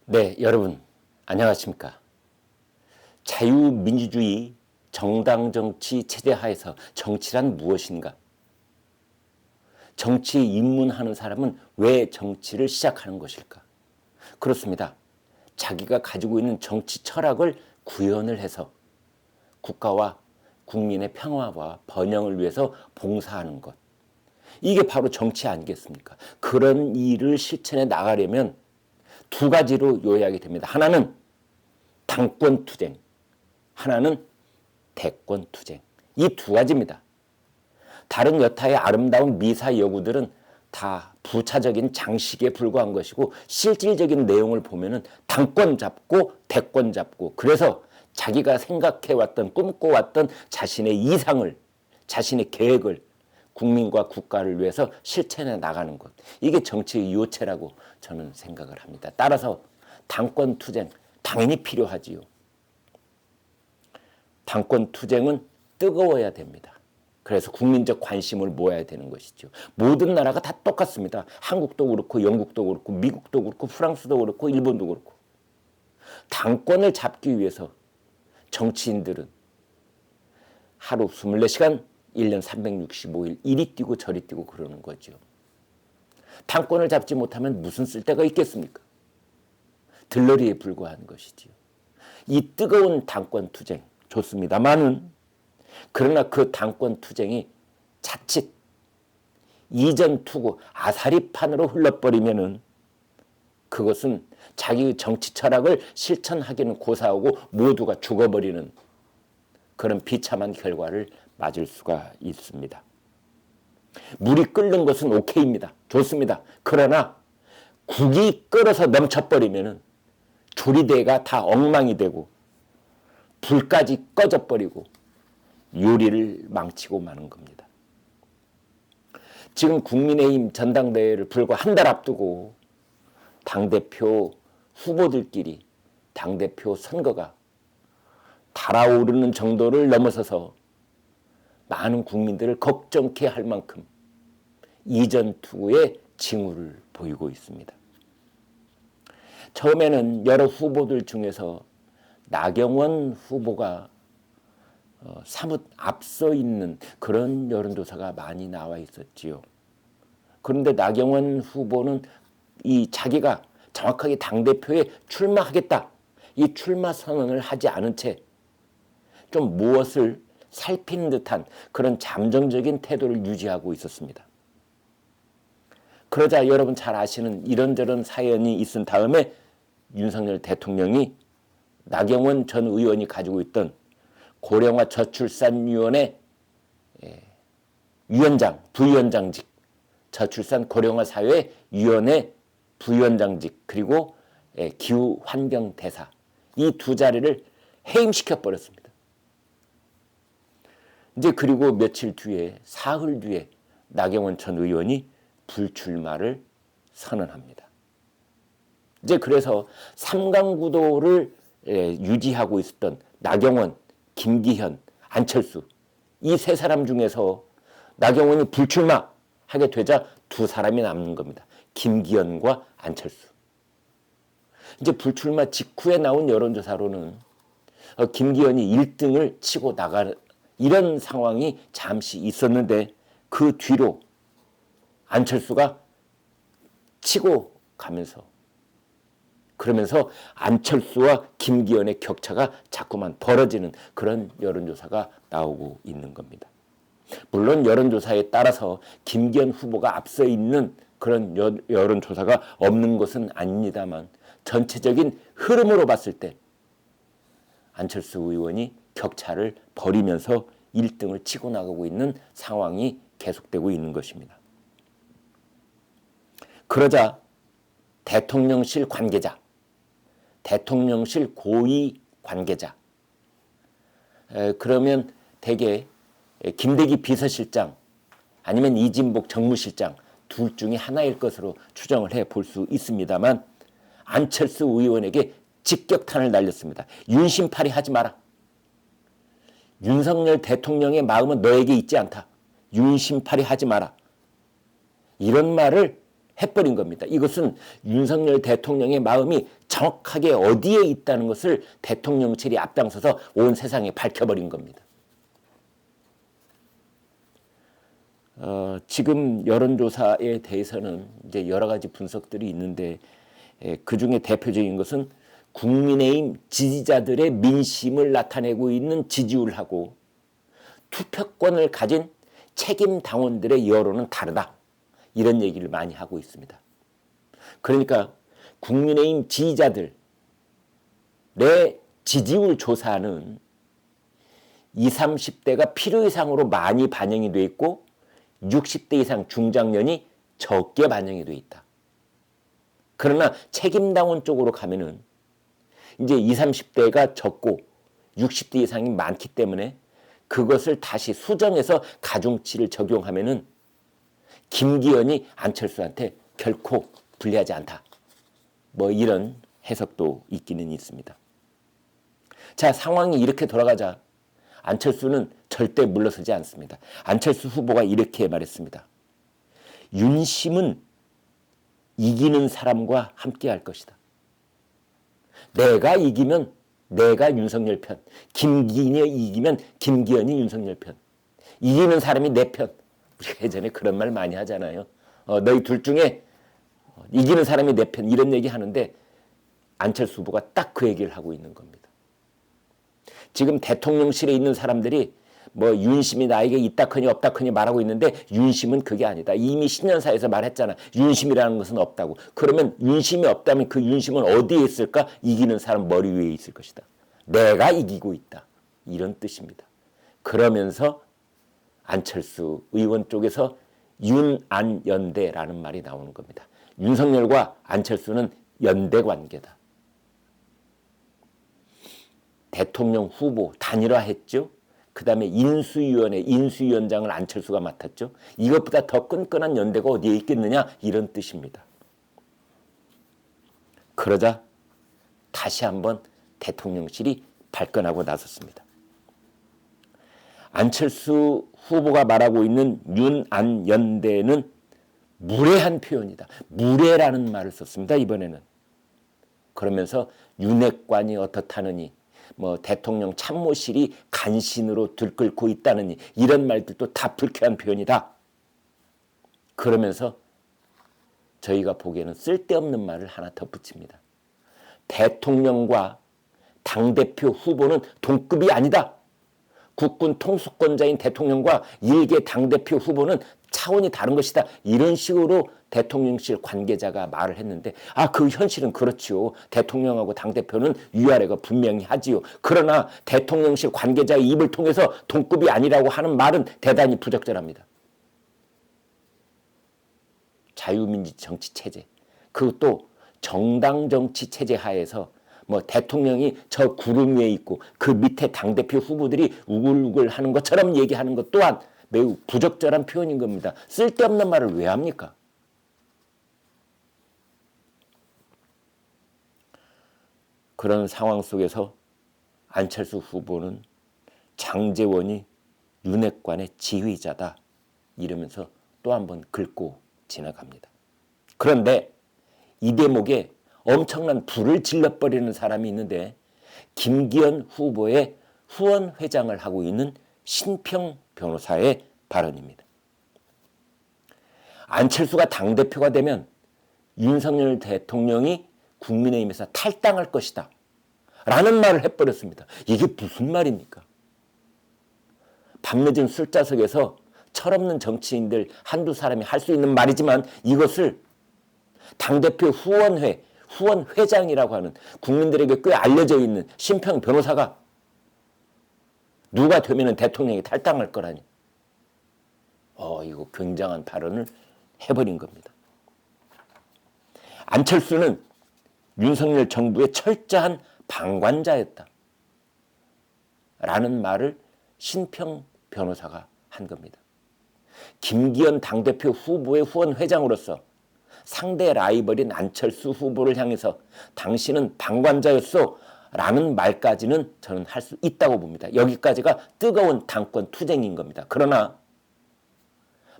네, 여러분 안녕하십니까? 자유민주주의 정당정치 체제 하에서 정치란 무엇인가? 정치에 입문하는 사람은 왜 정치를 시작하는 것일까? 그렇습니다. 자기가 가지고 있는 정치 철학을 구현을 해서 국가와 국민의 평화와 번영을 위해서 봉사하는 것. 이게 바로 정치 아니겠습니까? 그런 일을 실천해 나가려면 두 가지로 요약이 됩니다. 하나는 당권투쟁, 하나는 대권투쟁. 이 두 가지입니다. 다른 여타의 아름다운 미사 여구들은 다 부차적인 장식에 불과한 것이고 실질적인 내용을 보면은 당권 잡고 대권 잡고 그래서 자기가 생각해왔던 꿈꿔왔던 자신의 이상을 자신의 계획을 국민과 국가를 위해서 실천해 나가는 것. 이게 정치의 요체라고 저는 생각을 합니다. 따라서 당권 투쟁 당연히 필요하지요. 당권 투쟁은 뜨거워야 됩니다. 그래서 국민적 관심을 모아야 되는 것이죠. 모든 나라가 다 똑같습니다. 한국도 그렇고 영국도 그렇고 미국도 그렇고 프랑스도 그렇고 일본도 그렇고 당권을 잡기 위해서 정치인들은 하루 24시간 1년 365일 이리 뛰고 저리 뛰고 그러는 거죠. 당권을 잡지 못하면 무슨 쓸데가 있겠습니까? 들러리에 불과한 것이지요. 이 뜨거운 당권 투쟁 좋습니다만은 그러나 그 당권 투쟁이 자칫 이전 투구 아사리판으로 흘러버리면은 그것은 자기의 정치 철학을 실천하기는 고사하고 모두가 죽어버리는 그런 비참한 결과를 맞을 수가 있습니다. 물이 끓는 것은 오케이입니다. 좋습니다. 그러나 국이 끓어서 넘쳐버리면은 조리대가 다 엉망이 되고 불까지 꺼져버리고 요리를 망치고 마는 겁니다. 지금 국민의힘 전당대회를 불과 한 달 앞두고 당대표 후보들끼리 당대표 선거가 달아오르는 정도를 넘어서서 많은 국민들을 걱정케 할 만큼 이전 투구의 징후를 보이고 있습니다. 처음에는 여러 후보들 중에서 나경원 후보가 사뭇 앞서 있는 그런 여론조사가 많이 나와 있었지요. 그런데 나경원 후보는 이 자기가 정확하게 당대표에 출마하겠다 이 출마 선언을 하지 않은 채 좀 무엇을 살피는 듯한 그런 잠정적인 태도를 유지하고 있었습니다. 그러자 여러분 잘 아시는 이런저런 사연이 있은 다음에 윤석열 대통령이 나경원 전 의원이 가지고 있던 고령화 저출산위원회 위원장, 부위원장직, 저출산 고령화 사회 위원회 부위원장직 그리고 기후환경대사 이 두 자리를 해임시켜 버렸습니다. 이제 그리고 며칠 뒤에 사흘 뒤에 나경원 전 의원이 불출마를 선언합니다. 이제 그래서 삼강구도를 유지하고 있었던 나경원, 김기현, 안철수 이 세 사람 중에서 나경원이 불출마하게 되자 두 사람이 남는 겁니다. 김기현과 안철수. 이제 불출마 직후에 나온 여론조사로는 김기현이 1등을 치고 나가는 이런 상황이 잠시 있었는데 그 뒤로 안철수가 치고 가면서 그러면서 안철수와 김기현의 격차가 자꾸만 벌어지는 그런 여론조사가 나오고 있는 겁니다. 물론 여론조사에 따라서 김기현 후보가 앞서 있는 그런 여론조사가 없는 것은 아닙니다만 전체적인 흐름으로 봤을 때 안철수 의원이 격차를 벌이면서 1등을 치고 나가고 있는 상황이 계속되고 있는 것입니다. 그러자 대통령실 관계자, 대통령실 고위 관계자, 그러면 대개 김대기 비서실장 아니면 이진복 정무실장 둘 중에 하나일 것으로 추정을 해볼 수 있습니다만 안철수 의원에게 직격탄을 날렸습니다. 윤심팔이 하지 마라. 윤석열 대통령의 마음은 너에게 있지 않다. 윤심팔이 하지 마라. 이런 말을 해버린 겁니다. 이것은 윤석열 대통령의 마음이 정확하게 어디에 있다는 것을 대통령실이 앞장서서 온 세상에 밝혀버린 겁니다. 지금 여론조사에 대해서는 이제 여러 가지 분석들이 있는데 그 중에 대표적인 것은 국민의힘 지지자들의 민심을 나타내고 있는 지지율하고 투표권을 가진 책임 당원들의 여론은 다르다. 이런 얘기를 많이 하고 있습니다. 그러니까 국민의힘 지지자들의 지지율 조사는 20, 30대가 필요 이상으로 많이 반영이 돼 있고 60대 이상 중장년이 적게 반영이 돼 있다. 그러나 책임당원 쪽으로 가면은 이제 20, 30대가 적고 60대 이상이 많기 때문에 그것을 다시 수정해서 가중치를 적용하면은 김기현이 안철수한테 결코 불리하지 않다. 뭐 이런 해석도 있기는 있습니다. 자, 상황이 이렇게 돌아가자 안철수는 절대 물러서지 않습니다. 안철수 후보가 이렇게 말했습니다. 윤심은 이기는 사람과 함께 할 것이다. 내가 이기면 내가 윤석열 편, 김기현이 이기면 김기현이 윤석열 편, 이기는 사람이 내 편. 우리가 예전에 그런 말 많이 하잖아요. 너희 둘 중에 이기는 사람이 내 편, 이런 얘기 하는데 안철수 후보가 딱 그 얘기를 하고 있는 겁니다. 지금 대통령실에 있는 사람들이 뭐 윤심이 나에게 있다커니 없다커니 말하고 있는데 윤심은 그게 아니다. 이미 신년사에서 말했잖아. 윤심이라는 것은 없다고. 그러면 윤심이 없다면 그 윤심은 어디에 있을까? 이기는 사람 머리 위에 있을 것이다. 내가 이기고 있다. 이런 뜻입니다. 그러면서 안철수 의원 쪽에서 윤안연대라는 말이 나오는 겁니다. 윤석열과 안철수는 연대 관계다. 대통령 후보 단일화했죠. 그 다음에 인수위원장을 안철수가 맡았죠. 이것보다 더 끈끈한 연대가 어디에 있겠느냐 이런 뜻입니다. 그러자 다시 한번 대통령실이 발끈하고 나섰습니다. 안철수 후보가 말하고 있는 윤안연대는 무례한 표현이다. 무례라는 말을 썼습니다. 이번에는. 그러면서 윤핵관이 어떻다느니 뭐 대통령 참모실이 간신으로 들끓고 있다느니 이런 말들도 다 불쾌한 표현이다. 그러면서 저희가 보기에는 쓸데없는 말을 하나 덧붙입니다. 대통령과 당대표 후보는 동급이 아니다. 국군 통수권자인 대통령과 일개 당대표 후보는 차원이 다른 것이다. 이런 식으로 대통령실 관계자가 말을 했는데 그 현실은 그렇지요. 대통령하고 당대표는 위아래가 분명히 하지요. 그러나 대통령실 관계자의 입을 통해서 동급이 아니라고 하는 말은 대단히 부적절합니다. 자유민주 정치 체제, 그것도 정당 정치 체제 하에서 뭐 대통령이 저 구름 위에 있고 그 밑에 당대표 후보들이 우글우글 하는 것처럼 얘기하는 것 또한 매우 부적절한 표현인 겁니다. 쓸데없는 말을 왜 합니까? 그런 상황 속에서 안철수 후보는 장제원이 윤핵관의 지휘자다 이러면서 또 한 번 긁고 지나갑니다. 그런데 이 대목에 엄청난 불을 질러버리는 사람이 있는데 김기현 후보의 후원회장을 하고 있는 신평 변호사의 발언입니다. 안철수가 당대표가 되면 윤석열 대통령이 국민의힘에서 탈당할 것이다 라는 말을 해버렸습니다. 이게 무슨 말입니까? 밤늦은 술자석에서 철없는 정치인들 한두 사람이 할 수 있는 말이지만 이것을 당대표 후원회장이라고 하는 국민들에게 꽤 알려져 있는 신평 변호사가 누가 되면 대통령이 탈당할 거라니. 이거 굉장한 발언을 해버린 겁니다. 안철수는 윤석열 정부의 철저한 방관자였다 라는 말을 신평 변호사가 한 겁니다. 김기현 당대표 후보의 후원회장으로서 상대 라이벌인 안철수 후보를 향해서 당신은 방관자였소 라는 말까지는 저는 할 수 있다고 봅니다. 여기까지가 뜨거운 당권 투쟁인 겁니다. 그러나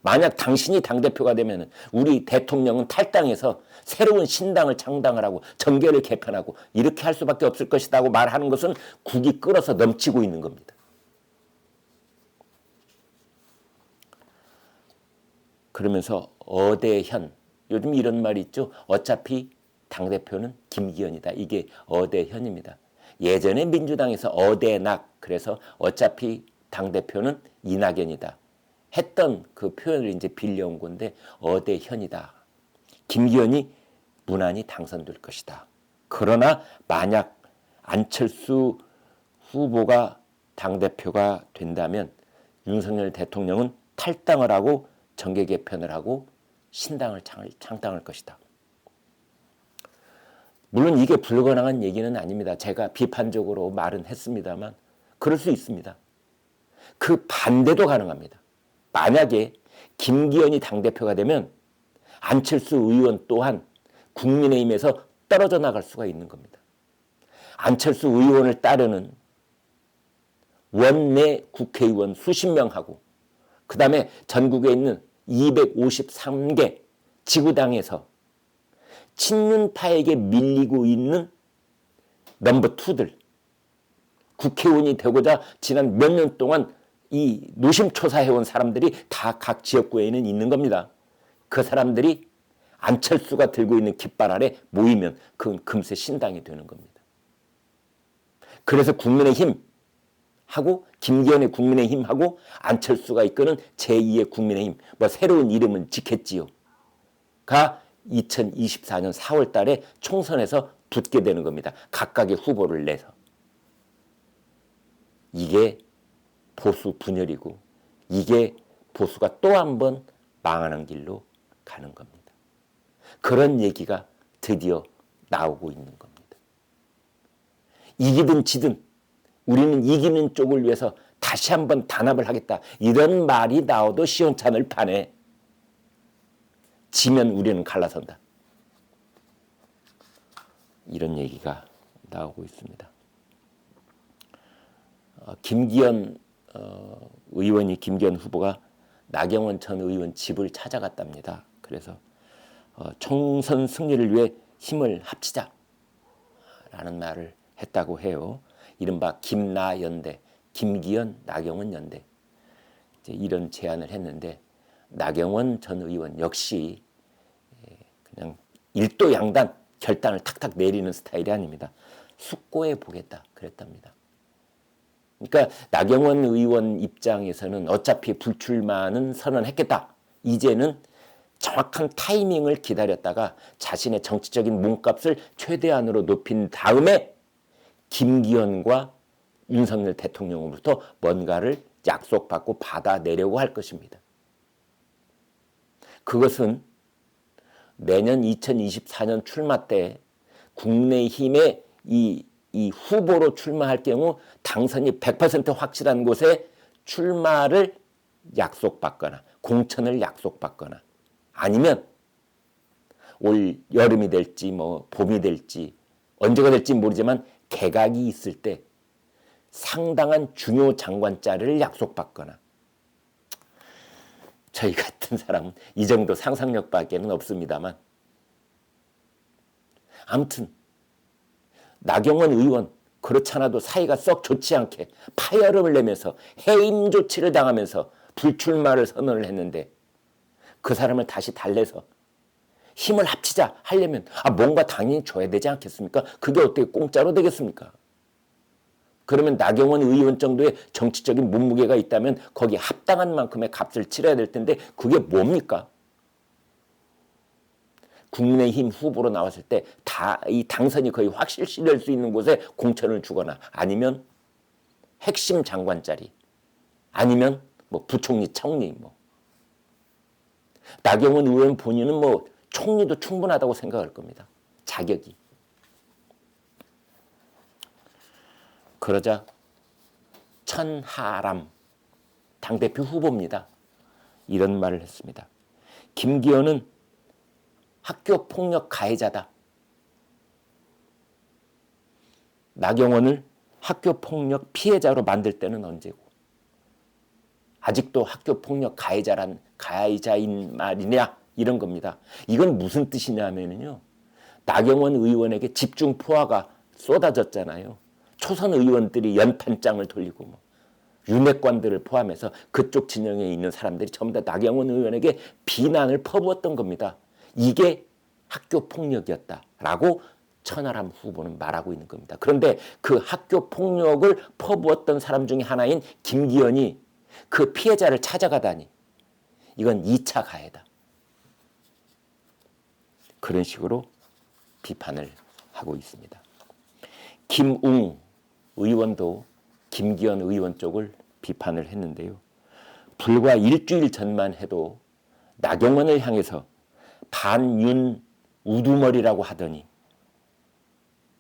만약 당신이 당대표가 되면 우리 대통령은 탈당해서 새로운 신당을 창당을 하고 정계를 개편하고 이렇게 할 수밖에 없을 것이라고 말하는 것은 국이 끓어서 넘치고 있는 겁니다. 그러면서 어대현, 요즘 이런 말이 있죠. 어차피 당대표는 김기현이다. 이게 어대현입니다. 예전에 민주당에서 어대낙, 그래서 어차피 당대표는 이낙연이다 했던 그 표현을 이제 빌려온 건데 어대현이다. 김기현이 무난히 당선될 것이다. 그러나 만약 안철수 후보가 당대표가 된다면 윤석열 대통령은 탈당을 하고 정계 개편을 하고 신당을 창당할 것이다. 물론 이게 불가능한 얘기는 아닙니다. 제가 비판적으로 말은 했습니다만 그럴 수 있습니다. 그 반대도 가능합니다. 만약에 김기현이 당대표가 되면 안철수 의원 또한 국민의힘에서 떨어져 나갈 수가 있는 겁니다. 안철수 의원을 따르는 원내 국회의원 수십 명하고 그 다음에 전국에 있는 253개 지구당에서 친윤파에게 밀리고 있는 넘버 2들, 국회의원이 되고자 지난 몇 년 동안 이 노심초사해온 사람들이 다 각 지역구에는 있는 겁니다. 그 사람들이 안철수가 들고 있는 깃발 아래 모이면 그건 금세 신당이 되는 겁니다. 그래서 국민의힘 하고 김기현의 국민의힘하고 안철수가 이끄는 제2의 국민의힘, 뭐 새로운 이름은 짓겠지요. 가 2024년 4월 달에 총선에서 붙게 되는 겁니다. 각각의 후보를 내서. 이게 보수 분열이고 이게 보수가 또 한 번 망하는 길로 가는 겁니다. 그런 얘기가 드디어 나오고 있는 겁니다. 이기든 지든 우리는 이기는 쪽을 위해서 다시 한번 단합을 하겠다. 이런 말이 나와도 시원찮을 판에 지면 우리는 갈라선다. 이런 얘기가 나오고 있습니다. 김기현 김기현 후보가 나경원 전 의원 집을 찾아갔답니다. 그래서 총선 승리를 위해 힘을 합치자 라는 말을 했다고 해요. 이른바 김나연대, 김기현, 나경원 연대 이제 이런 제안을 했는데 나경원 전 의원 역시 그냥 일도양단 결단을 탁탁 내리는 스타일이 아닙니다. 숙고해 보겠다 그랬답니다. 그러니까 나경원 의원 입장에서는 어차피 불출마는 선언했겠다. 이제는 정확한 타이밍을 기다렸다가 자신의 정치적인 몸값을 최대한으로 높인 다음에 김기현과 윤석열 대통령으로부터 뭔가를 약속받고 받아내려고 할 것입니다. 그것은 내년 2024년 출마 때 국민의힘의 이 후보로 출마할 경우 당선이 100% 확실한 곳에 출마를 약속받거나 공천을 약속받거나 아니면 올 여름이 될지 뭐 봄이 될지 언제가 될지 모르지만 개각이 있을 때 상당한 중요 장관 자리를 약속받거나 저희 같은 사람은 이 정도 상상력밖에는 없습니다만 아무튼 나경원 의원 그렇잖아도 사이가 썩 좋지 않게 파열음을 내면서 해임 조치를 당하면서 불출마를 선언을 했는데 그 사람을 다시 달래서 힘을 합치자 하려면 뭔가 당연히 줘야 되지 않겠습니까? 그게 어떻게 공짜로 되겠습니까? 그러면 나경원 의원 정도의 정치적인 몸무게가 있다면 거기에 합당한 만큼의 값을 치러야 될 텐데 그게 뭡니까? 국민의힘 후보로 나왔을 때 이 당선이 거의 확실시될 수 있는 곳에 공천을 주거나 아니면 핵심 장관 자리 아니면 뭐 부총리, 총리 뭐 나경원 의원 본인은 뭐 총리도 충분하다고 생각할 겁니다. 자격이. 그러자 천하람 당대표 후보입니다. 이런 말을 했습니다. 김기현은 학교폭력 가해자다. 나경원을 학교폭력 피해자로 만들 때는 언제고 아직도 학교 폭력 가해자인 말이냐 이런 겁니다. 이건 무슨 뜻이냐면요. 나경원 의원에게 집중 포화가 쏟아졌잖아요. 초선 의원들이 연판장을 돌리고 뭐 윤핵관들을 포함해서 그쪽 진영에 있는 사람들이 전부 다 나경원 의원에게 비난을 퍼부었던 겁니다. 이게 학교 폭력이었다라고 천하람 후보는 말하고 있는 겁니다. 그런데 그 학교 폭력을 퍼부었던 사람 중에 하나인 김기현이 그 피해자를 찾아가다니 이건 2차 가해다. 그런 식으로 비판을 하고 있습니다. 김웅 의원도 김기현 의원 쪽을 비판을 했는데요. 불과 일주일 전만 해도 나경원을 향해서 반윤 우두머리라고 하더니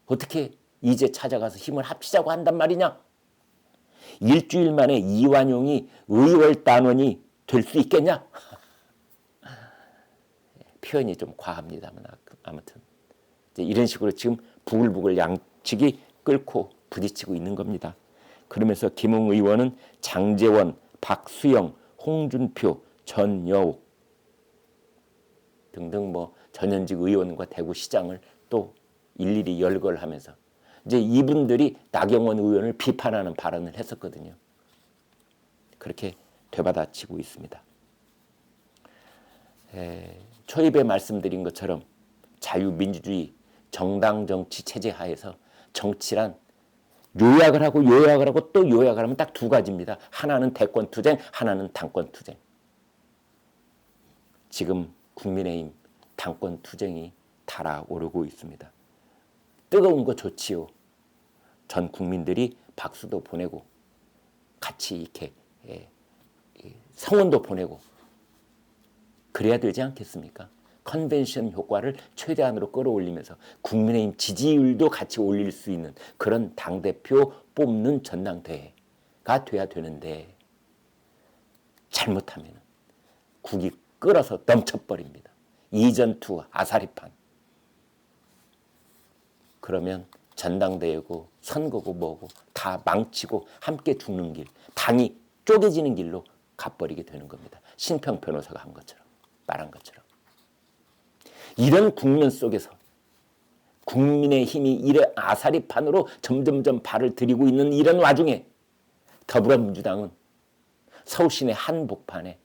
어떻게 이제 찾아가서 힘을 합치자고 한단 말이냐? 일주일 만에 이완용이 의월단원이 될 수 있겠냐? 표현이 좀 과합니다만 아무튼 이런 식으로 지금 부글부글 양측이 끓고 부딪히고 있는 겁니다. 그러면서 김웅 의원은 장제원, 박수영, 홍준표, 전여욱 등등 뭐 전현직 의원과 대구시장을 또 일일이 열거하면서 이제 이분들이 나경원 의원을 비판하는 발언을 했었거든요. 그렇게 되받아치고 있습니다. 초입에 말씀드린 것처럼 자유민주주의 정당정치 체제 하에서 정치란 요약을 하고 또 요약을 하면 딱 두 가지입니다. 하나는 대권투쟁, 하나는 당권투쟁. 지금 국민의힘 당권투쟁이 달아오르고 있습니다. 뜨거운 거 좋지요. 전 국민들이 박수도 보내고 같이 이렇게 성원도 보내고 그래야 되지 않겠습니까? 컨벤션 효과를 최대한으로 끌어올리면서 국민의힘 지지율도 같이 올릴 수 있는 그런 당대표 뽑는 전당대회가 돼야 되는데 잘못하면 국이 끓어서 넘쳐버립니다. 이전투 아사리판. 그러면 전당대회고 선거고 뭐고 다 망치고 함께 죽는 길, 당이 쪼개지는 길로 가버리게 되는 겁니다. 신평 변호사가 한 것처럼, 말한 것처럼. 이런 국면 속에서 국민의힘이 이래 아사리판으로 점점점 발을 들이고 있는 이런 와중에 더불어민주당은 서울시내 한복판에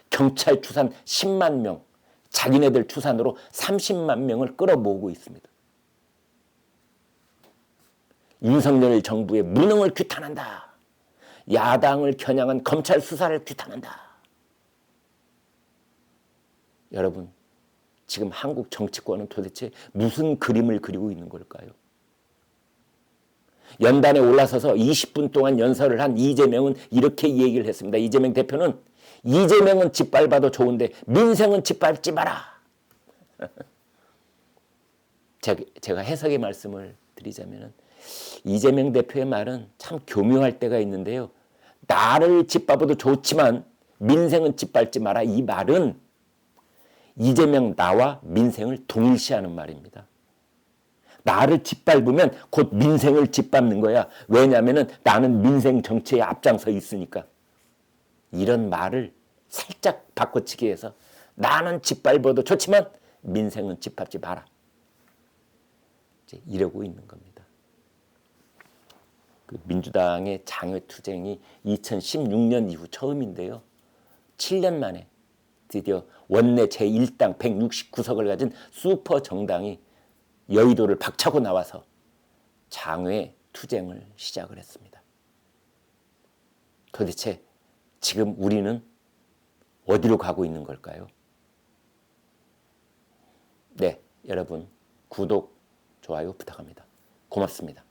경찰 추산 10만 명, 자기네들 추산으로 30만 명을 끌어모으고 있습니다. 윤석열 정부의 무능을 규탄한다. 야당을 겨냥한 검찰 수사를 규탄한다. 여러분, 지금 한국 정치권은 도대체 무슨 그림을 그리고 있는 걸까요? 연단에 올라서서 20분 동안 연설을 한 이재명은 이렇게 얘기를 했습니다. 이재명 대표는 이재명은 짓밟아도 좋은데 민생은 짓밟지 마라. 제가 해석의 말씀을 드리자면 이재명 대표의 말은 참 교묘할 때가 있는데요. 나를 짓밟아도 좋지만 민생은 짓밟지 마라. 이 말은 이재명 나와 민생을 동일시하는 말입니다. 나를 짓밟으면 곧 민생을 짓밟는 거야. 왜냐하면 나는 민생 정치에 앞장서 있으니까. 이런 말을 살짝 바꿔치기 해서 나는 짓밟아도 좋지만 민생은 짓밟지 마라. 이제 이러고 있는 겁니다. 그 민주당의 장외투쟁이 2016년 이후 처음인데요. 7년 만에 드디어 원내 제1당 169석을 가진 슈퍼 정당이 여의도를 박차고 나와서 장외 투쟁을 시작을 했습니다. 도대체 지금 우리는 어디로 가고 있는 걸까요? 네, 여러분 구독, 좋아요 부탁합니다. 고맙습니다.